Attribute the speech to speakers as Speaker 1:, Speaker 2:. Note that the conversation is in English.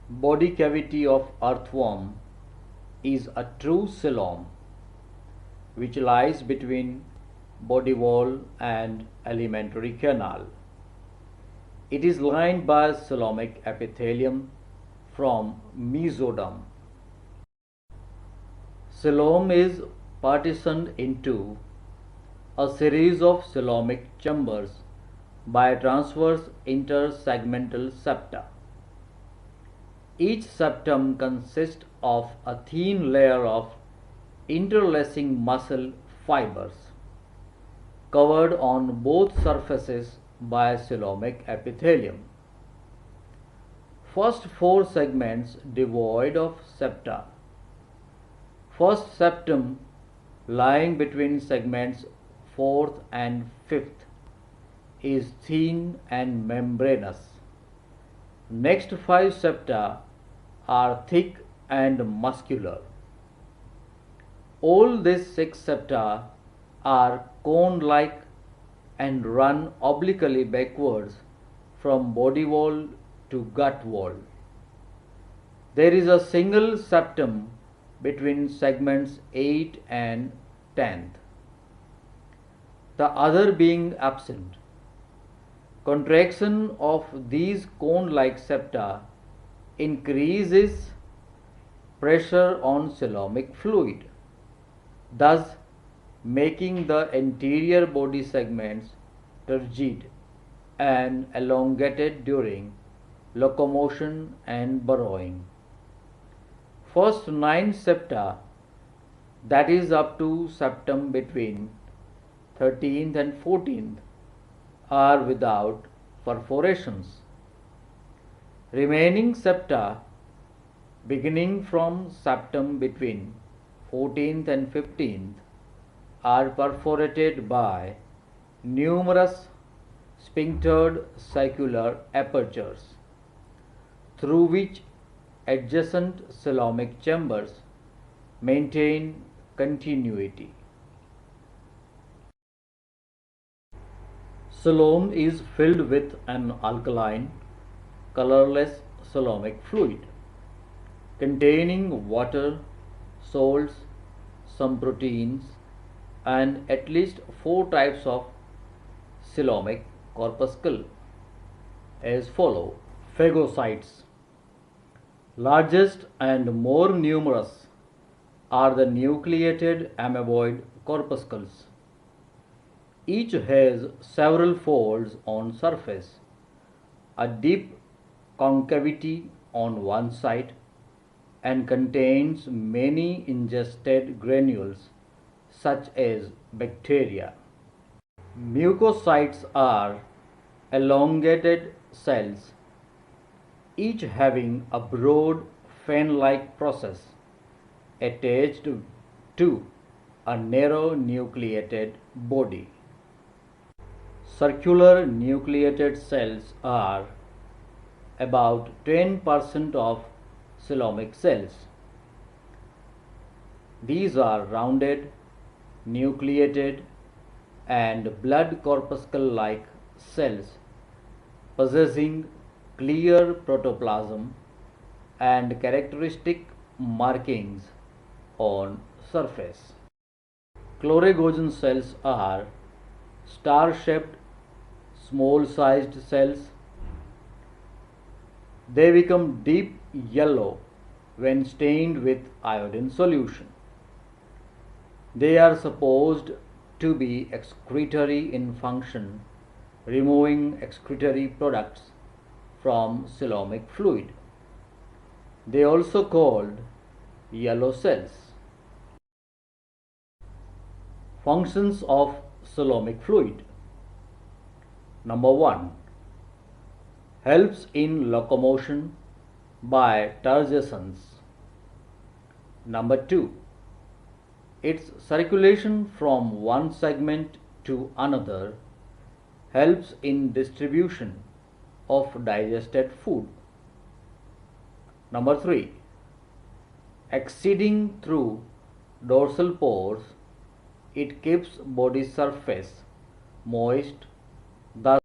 Speaker 1: Body cavity of earthworm is a true coelom which lies between body wall and alimentary canal. It is lined by coelomic epithelium from mesoderm. Coelom is partitioned into a series of coelomic chambers by transverse intersegmental septa. Each septum consists of a thin layer of interlacing muscle fibers covered on both surfaces by coelomic epithelium. First four segments devoid of septa. First septum lying between segments fourth and fifth is thin and membranous. Next five septa are thick and muscular. All these six septa are cone-like and run obliquely backwards from body wall to gut wall. There is a single septum between segments 8 and 10th, the other being absent. Contraction of these cone-like septa increases pressure on coelomic fluid, thus making the anterior body segments turgid and elongated during locomotion and burrowing. First 9 septa, that is up to septum between 13th and 14th, are without perforations. Remaining septa, beginning from septum between 14th and 15th, are perforated by numerous sphinctered circular apertures through which adjacent coelomic chambers maintain continuity. Coelom is filled with an alkaline, colorless coelomic fluid containing water, salts, some proteins, and at least 4 types of coelomic corpuscle as follow. Phagocytes. Largest and more numerous are the nucleated amoeboid corpuscles. Each has several folds on surface, a deep concavity on one side, and contains many ingested granules such as bacteria. Mucocytes are elongated cells, each having a broad fan-like process attached to a narrow nucleated body. Circular nucleated cells are about 10% of coelomic cells. These are rounded, nucleated, and blood corpuscle-like cells possessing clear protoplasm and characteristic markings on surface. Chloragogen cells are star-shaped, small-sized cells. They become deep yellow when stained with iodine solution. They are supposed to be excretory in function, removing excretory products from coelomic fluid. They also called yellow cells. Functions of coelomic fluid. Number 1. Helps in locomotion by turgescence. Number 2. Its circulation from one segment to another helps in distribution of digested food. Number 3. Exceeding through dorsal pores, it keeps body surface moist, thus